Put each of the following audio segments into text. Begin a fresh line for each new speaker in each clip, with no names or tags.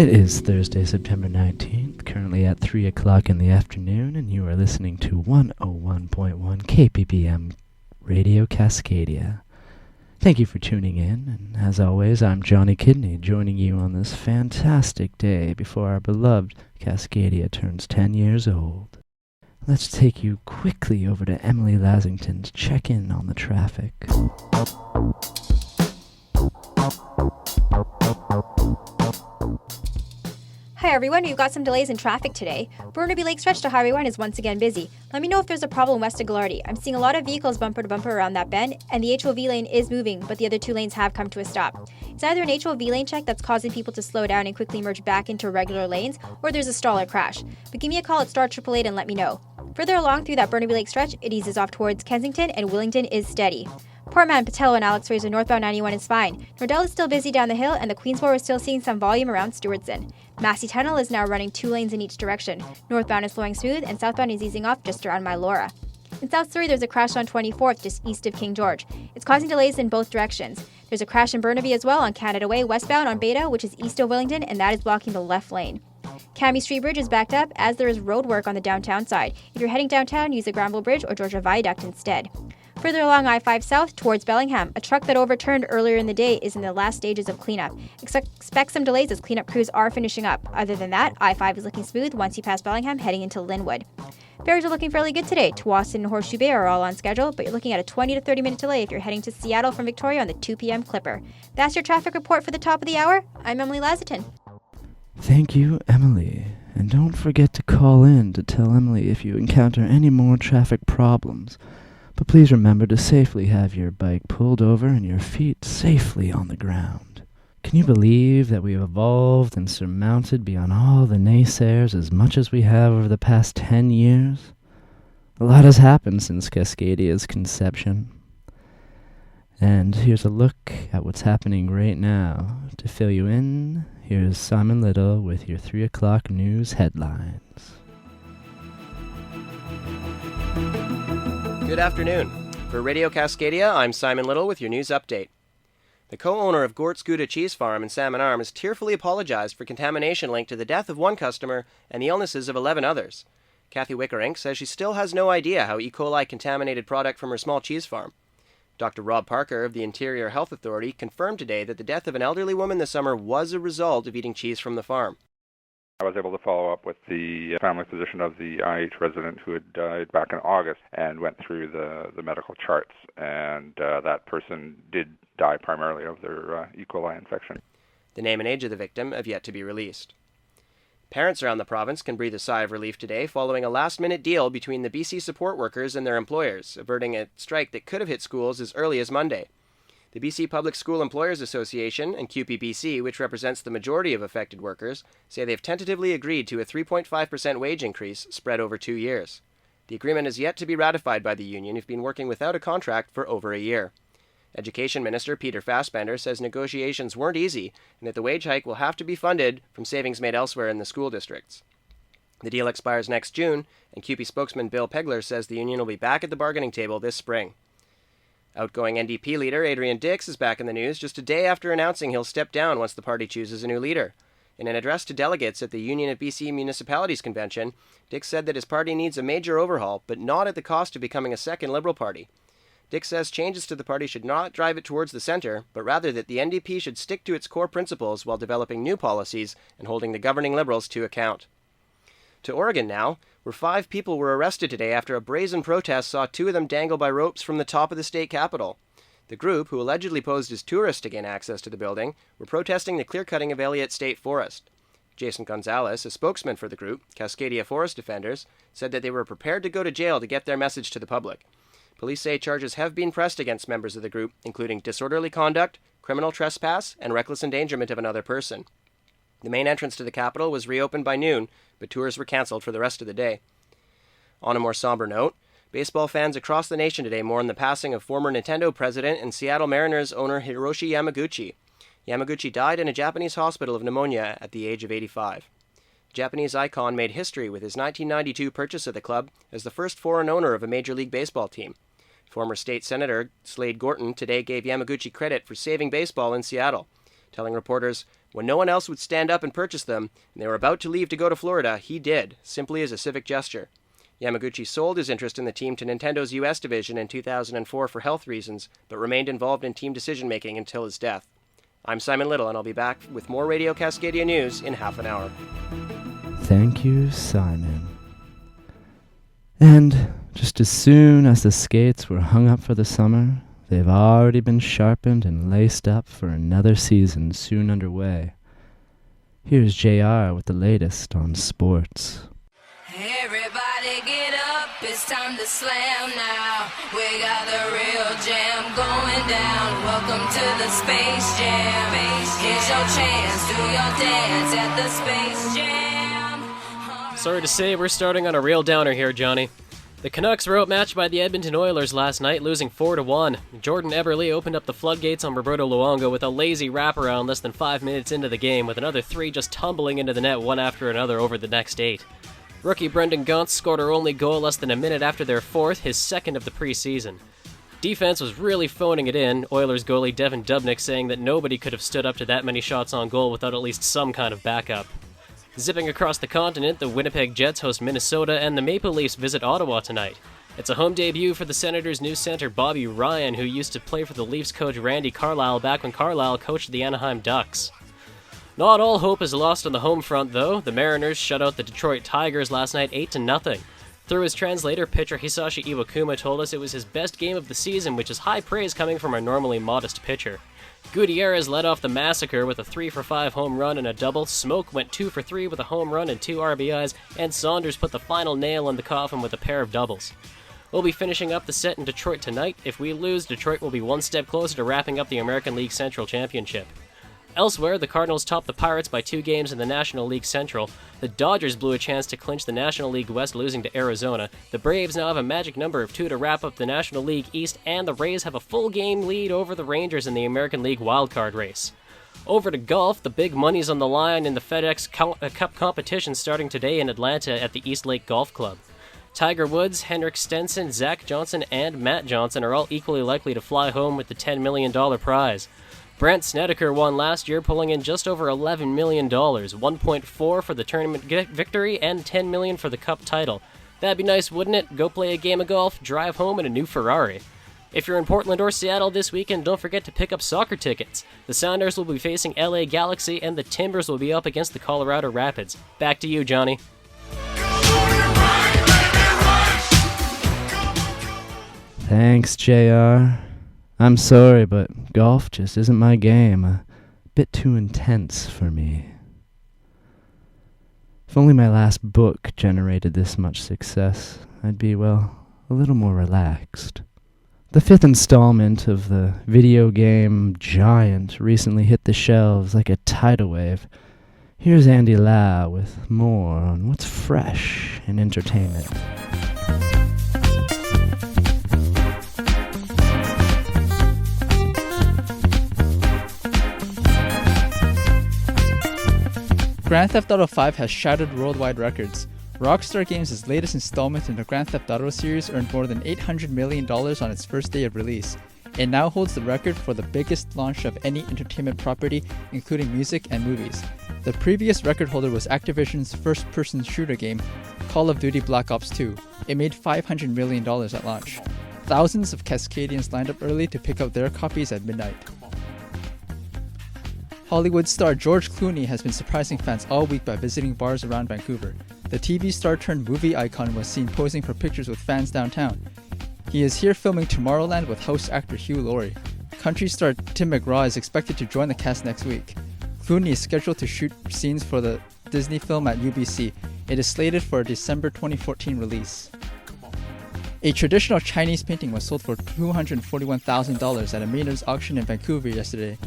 It is Thursday, September 19th, currently at 3 o'clock in the afternoon, and you are listening to 101.1 KPPM Radio Cascadia. Thank you for tuning in, and as always, I'm Jonny Kidney, joining you on this fantastic day before our beloved Cascadia turns 10 years old. Let's take you quickly over to Emily Lazatin's check-in on the traffic.
Hi everyone, we've got some delays in traffic today. Burnaby Lake Stretch to Highway 1 is once again busy. Let me know if there's a problem west of Gallardi. I'm seeing a lot of vehicles bumper to bumper around that bend, and the HOV lane is moving, but the other two lanes have come to a stop. It's either an HOV lane check that's causing people to slow down and quickly merge back into regular lanes, or there's a stall or crash. But give me a call at star 888 and let me know. Further along through that Burnaby Lake Stretch, it eases off towards Kensington, and Willington is steady. Portman, Patello, and Alex Fraser northbound 91 is fine. Nordell is still busy down the hill, and the Queensboro is still seeing some volume around Stewartson. Massey Tunnel is now running 2 lanes in each direction. Northbound is flowing smooth, and southbound is easing off just around Mylora. In South Surrey, there's a crash on 24th just east of King George. It's causing delays in both directions. There's a crash in Burnaby as well on Canada Way westbound on Beta, which is east of Willington, and that is blocking the left lane. Camy Street Bridge is backed up as there is road work on the downtown side. If you're heading downtown, use the Granville Bridge or Georgia Viaduct instead. Further along I-5 South towards Bellingham, a truck that overturned earlier in the day is in the last stages of cleanup. Expect some delays as cleanup crews are finishing up. Other than that, I-5 is looking smooth once you pass Bellingham heading into Linwood. Ferries are looking fairly good today. Tsawwassen and Horseshoe Bay are all on schedule, but you're looking at a 20 to 30 minute delay if you're heading to Seattle from Victoria on the 2 p.m. Clipper. That's your traffic report for the top of the hour. I'm Emily Lazatin.
Thank you, Emily. And don't forget to call in to tell Emily if you encounter any more traffic problems. But please remember to safely have your bike pulled over and your feet safely on the ground. Can you believe that we have evolved and surmounted beyond all the naysayers as much as we have over the past 10 years? A lot has happened since Cascadia's conception. And here's a look at what's happening right now. To fill you in, here's Simon Little with your 3 o'clock news headlines.
Good afternoon. For Radio Cascadia, I'm Simon Little with your news update. The co-owner of Gort's Gouda Cheese Farm in Salmon Arm has tearfully apologized for contamination linked to the death of one customer and the illnesses of 11 others. Kathy Wickerink says she still has no idea how E. coli contaminated product from her small cheese farm. Dr. Rob Parker of the Interior Health Authority confirmed today that the death of an elderly woman this summer was a result of eating cheese from the farm.
I was able to follow up with the family physician of the IH resident who had died back in August and went through the medical charts, and that person did die primarily of their E. coli infection.
The name and age of the victim have yet to be released. Parents around the province can breathe a sigh of relief today following a last-minute deal between the BC support workers and their employers, averting a strike that could have hit schools as early as Monday. The BC Public School Employers Association and CUPE-BC, which represents the majority of affected workers, say they've tentatively agreed to a 3.5% wage increase spread over 2 years. The agreement is yet to be ratified by the union, who've been working without a contract for over a year. Education Minister Peter Fassbender says negotiations weren't easy and that the wage hike will have to be funded from savings made elsewhere in the school districts. The deal expires next June, and CUPE spokesman Bill Pegler says the union will be back at the bargaining table this spring. Outgoing NDP leader Adrian Dix is back in the news just a day after announcing he'll step down once the party chooses a new leader. In an address to delegates at the Union of BC Municipalities Convention, Dix said that his party needs a major overhaul, but not at the cost of becoming a second Liberal Party. Dix says changes to the party should not drive it towards the centre, but rather that the NDP should stick to its core principles while developing new policies and holding the governing Liberals to account. To Oregon now, where 5 people were arrested today after a brazen protest saw 2 of them dangle by ropes from the top of the state capitol. The group, who allegedly posed as tourists to gain access to the building, were protesting the clear-cutting of Elliott State Forest. Jason Gonzalez, a spokesman for the group, Cascadia Forest Defenders, said that they were prepared to go to jail to get their message to the public. Police say charges have been pressed against members of the group, including disorderly conduct, criminal trespass, and reckless endangerment of another person. The main entrance to the Capitol was reopened by noon, but tours were cancelled for the rest of the day. On a more somber note, baseball fans across the nation today mourn the passing of former Nintendo president and Seattle Mariners owner Hiroshi Yamaguchi. Yamaguchi died in a Japanese hospital of pneumonia at the age of 85. The Japanese icon made history with his 1992 purchase of the club as the first foreign owner of a Major League Baseball team. Former state senator Slade Gorton today gave Yamaguchi credit for saving baseball in Seattle, telling reporters, When no one else would stand up and purchase them, and they were about to leave to go to Florida, he did, simply as a civic gesture. Yamaguchi sold his interest in the team to Nintendo's US division in 2004 for health reasons, but remained involved in team decision-making until his death. I'm Simon Little, and I'll be back with more Radio Cascadia news in half an hour.
Thank you, Simon. And just as soon as the skates were hung up for the summer, they've already been sharpened and laced up for another season soon underway. Here's JR with the latest on sports.
Everybody get up, it's time to slam now. We got the real jam going down. Welcome to the Space Jam. Here's your chance, do your dance at the Space Jam.
Sorry to say, we're starting on a real downer here, Jonny. The Canucks were outmatched by the Edmonton Oilers last night, losing 4-1. Jordan Eberle opened up the floodgates on Roberto Luongo with a lazy wraparound less than 5 minutes into the game, with another 3 just tumbling into the net one after another over the next 8. Rookie Brendan Gauntz scored her only goal less than a minute after their 4th, his 2nd of the preseason. Defense was really phoning it in, Oilers goalie Devin Dubnyk saying that nobody could have stood up to that many shots on goal without at least some kind of backup. Zipping across the continent, the Winnipeg Jets host Minnesota, and the Maple Leafs visit Ottawa tonight. It's a home debut for the Senators' new center Bobby Ryan, who used to play for the Leafs coach Randy Carlyle back when Carlyle coached the Anaheim Ducks. Not all hope is lost on the home front, though. The Mariners shut out the Detroit Tigers last night 8-0. Through his translator, pitcher Hisashi Iwakuma told us it was his best game of the season, which is high praise coming from a normally modest pitcher. Gutierrez led off the massacre with a 3-for-5 home run and a double. Smoke went 2-for-3 with a home run and 2 RBIs, and Saunders put the final nail in the coffin with a pair of doubles. We'll be finishing up the set in Detroit tonight. If we lose, Detroit will be one step closer to wrapping up the American League Central Championship. Elsewhere, the Cardinals topped the Pirates by 2 games in the National League Central. The Dodgers blew a chance to clinch the National League West, losing to Arizona. The Braves now have a magic number of 2 to wrap up the National League East, and the Rays have a full game lead over the Rangers in the American League wildcard race. Over to golf, the big money's on the line in the FedEx Cup competition starting today in Atlanta at the East Lake Golf Club. Tiger Woods, Henrik Stenson, Zach Johnson, and Matt Johnson are all equally likely to fly home with the $10 million prize. Brandt Snedeker won last year, pulling in just over $11 million, $1.4 for the tournament victory and $10 million for the Cup title. That'd be nice, wouldn't it? Go play a game of golf, drive home in a new Ferrari. If you're in Portland or Seattle this weekend, don't forget to pick up soccer tickets. The Sounders will be facing LA Galaxy, and the Timbers will be up against the Colorado Rapids. Back to you, Jonny.
Thanks, JR. I'm sorry, but golf just isn't my game. A bit too intense for me. If only my last book generated this much success, I'd be, well, a little more relaxed. The 5th installment of the video game Giant recently hit the shelves like a tidal wave. Here's Andy Lau with more on what's fresh in entertainment.
Grand Theft Auto V has shattered worldwide records. Rockstar Games' latest installment in the Grand Theft Auto series earned more than $800 million on its first day of release. It now holds the record for the biggest launch of any entertainment property, including music and movies. The previous record holder was Activision's first-person shooter game, Call of Duty Black Ops 2. It made $500 million at launch. Thousands of Cascadians lined up early to pick up their copies at midnight. Hollywood star George Clooney has been surprising fans all week by visiting bars around Vancouver. The TV star turned movie icon was seen posing for pictures with fans downtown. He is here filming Tomorrowland with host actor Hugh Laurie. Country star Tim McGraw is expected to join the cast next week. Clooney is scheduled to shoot scenes for the Disney film at UBC. It is slated for a December 2014 release. A traditional Chinese painting was sold for $241,000 at a Maynard's auction in Vancouver yesterday.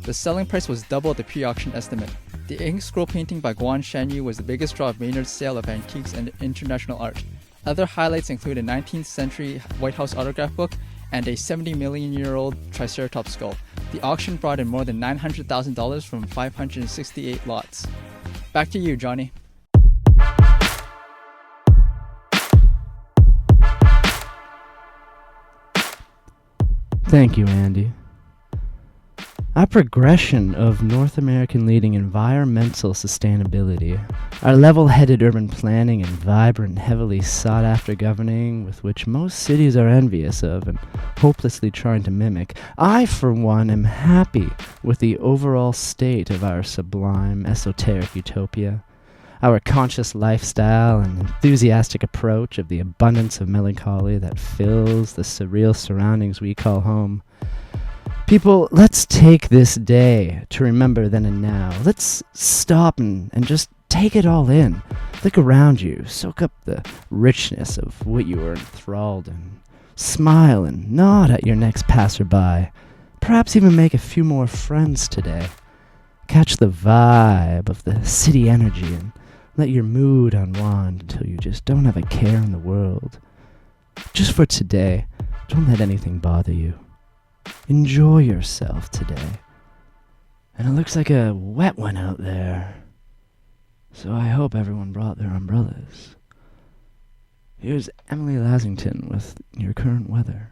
The selling price was double the pre-auction estimate. The ink scroll painting by Guan Shanyu was the biggest draw of Maynard's sale of antiques and international art. Other highlights include a 19th century White House autograph book and a 70-million-year-old Triceratops skull. The auction brought in more than $900,000 from 568 lots. Back to you, Jonny.
Thank you, Andy. Our progression of North American leading environmental sustainability, our level-headed urban planning and vibrant, heavily sought-after governing with which most cities are envious of and hopelessly trying to mimic, I, for one, am happy with the overall state of our sublime, esoteric utopia. Our conscious lifestyle and enthusiastic approach of the abundance of melancholy that fills the surreal surroundings we call home. People, let's take this day to remember then and now. Let's stop and just take it all in. Look around you, soak up the richness of what you are enthralled in. Smile and nod at your next passerby. Perhaps even make a few more friends today. Catch the vibe of the city energy and let your mood unwind until you just don't have a care in the world. Just for today, don't let anything bother you. Enjoy yourself today. And it looks like a wet one out there. So I hope everyone brought their umbrellas. Here's Emily Lazatin with your current weather.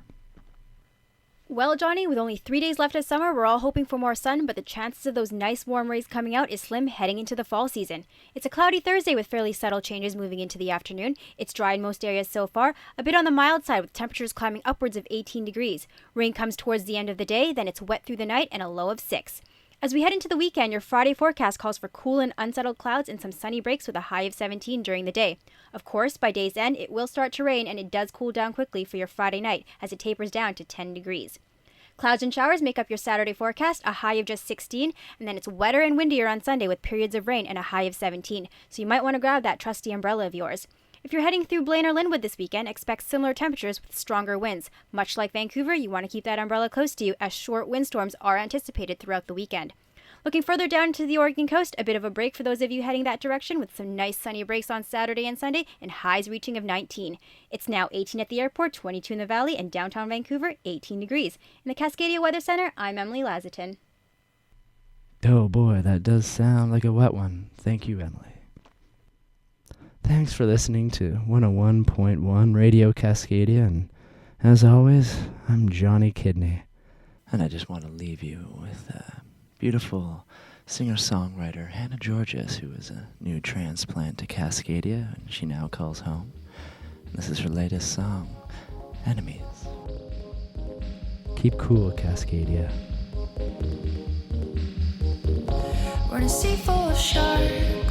Well, Jonny, with only 3 days left of summer, we're all hoping for more sun, but the chances of those nice warm rays coming out is slim heading into the fall season. It's a cloudy Thursday with fairly subtle changes moving into the afternoon. It's dry in most areas so far, a bit on the mild side with temperatures climbing upwards of 18 degrees. Rain comes towards the end of the day, then it's wet through the night and a low of 6. As we head into the weekend, your Friday forecast calls for cool and unsettled clouds and some sunny breaks with a high of 17 during the day. Of course, by day's end, it will start to rain and it does cool down quickly for your Friday night as it tapers down to 10 degrees. Clouds and showers make up your Saturday forecast, a high of just 16, and then it's wetter and windier on Sunday with periods of rain and a high of 17, so you might want to grab that trusty umbrella of yours. If you're heading through Blaine or Linwood this weekend, expect similar temperatures with stronger winds. Much like Vancouver, you want to keep that umbrella close to you as short windstorms are anticipated throughout the weekend. Looking further down to the Oregon coast, a bit of a break for those of you heading that direction with some nice sunny breaks on Saturday and Sunday and highs reaching of 19. It's now 18 at the airport, 22 in the valley, and downtown Vancouver, 18 degrees. In the Cascadia Weather Center, I'm Emily Lazatin.
Oh boy, that does sound like a wet one. Thank you, Emily. Thanks for listening to 101.1 Radio Cascadia, and as always, I'm Jonny Kidney. And I just want to leave you with beautiful singer-songwriter Hannah Georges, who is a new transplant to Cascadia, and she now calls home. And this is her latest song, Enemies. Keep cool, Cascadia.
We're in a sea full of sharks.